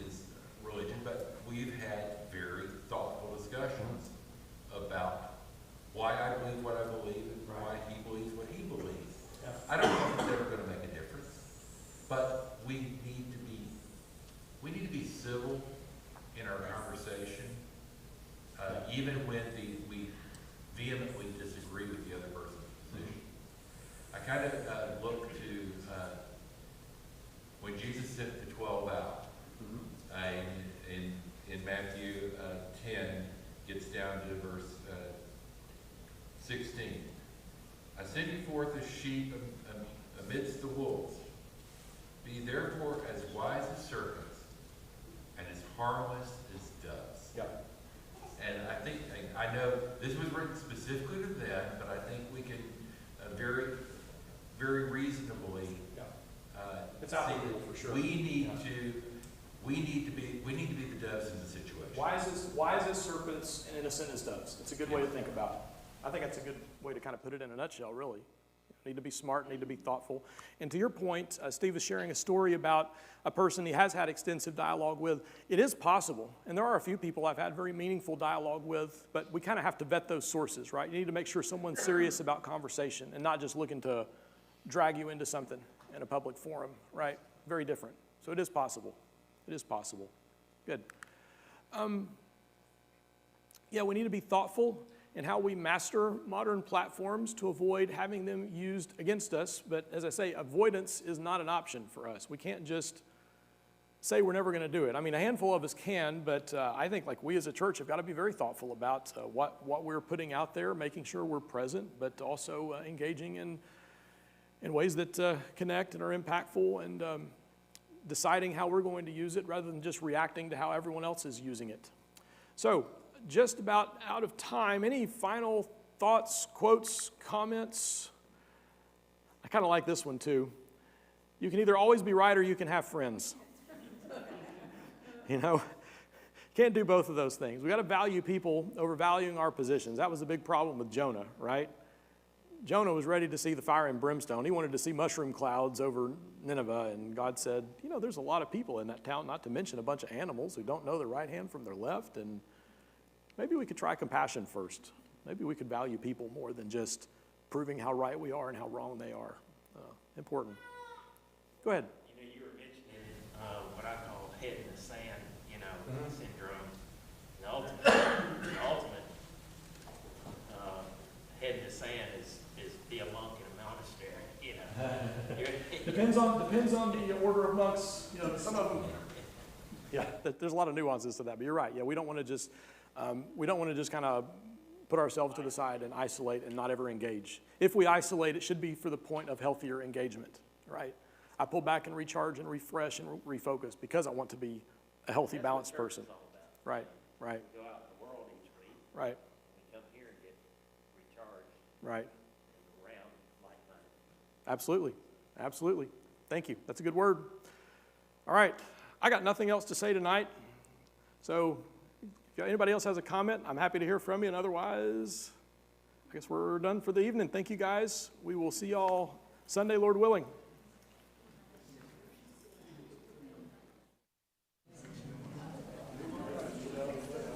is religion, but we've had very thoughtful discussions about why I believe what I believe and why he believes what he believes. Yeah. I don't know if it's ever going to make a difference, but we need to be civil in our conversation, even when we vehemently disagree with the other person's position. I kind of look to when Jesus sent the 12 out, in Matthew 10, gets down to verse 16. I send you forth as sheep amidst the wolves. harmless as doves. Yeah. And I think, I know this was written specifically to them, but I think we can very, very reasonably Yeah. It's say applicable that for sure. we need Yeah. to, we need to be the doves in the situation. Wise as serpents and innocent as doves. It's a good way to think about it. I think that's a good way to kind of put it in a nutshell, really. Need to be smart, need to be thoughtful. And to your point, Steve was sharing a story about a person he has had extensive dialogue with. It is possible, and there are a few people I've had very meaningful dialogue with, but we kind of have to vet those sources, right? You need to make sure someone's serious about conversation and not just looking to drag you into something in a public forum, right? Very different. So it is possible. It is possible. Good. Yeah, we need to be thoughtful in how we master modern platforms to avoid having them used against us. But as I say, avoidance is not an option for us. We can't just say we're never going to do it. I mean, a handful of us can, but I think like we as a church have got to be very thoughtful about what we're putting out there, making sure we're present, but also engaging in ways that connect and are impactful, and deciding how we're going to use it rather than just reacting to how everyone else is using it. So, just about out of time. Any final thoughts, quotes, comments? I kind of like this one too. You can either always be right or you can have friends. You know, can't do both of those things. We got to value people over valuing our positions. That was the big problem with Jonah, right? Jonah was ready to see the fire and brimstone. He wanted to see mushroom clouds over Nineveh, and God said, you know, there's a lot of people in that town, not to mention a bunch of animals who don't know their right hand from their left, and maybe we could try compassion first. Maybe we could value people more than just proving how right we are and how wrong they are. Important. Go ahead. You know, you were mentioning what I call head in the sand, you know, syndrome. The ultimate head in the sand is be a monk in a monastery, you know. Depends on the order of monks. You know, some of them. Yeah, there's a lot of nuances to that, but you're right. Yeah, we don't want to just kind of put ourselves to the side and isolate and not ever engage. If we isolate, it should be for the point of healthier engagement, right? I pull back and recharge and refresh and refocus because I want to be a healthy, balanced person. Right, right. We go out in the world each week. Right. We come here and get recharged. Right. And around like-minded. Absolutely. Absolutely. Thank you. That's a good word. All right. I got nothing else to say tonight. So if anybody else has a comment, I'm happy to hear from you. And otherwise, I guess we're done for the evening. Thank you, guys. We will see y'all Sunday, Lord willing.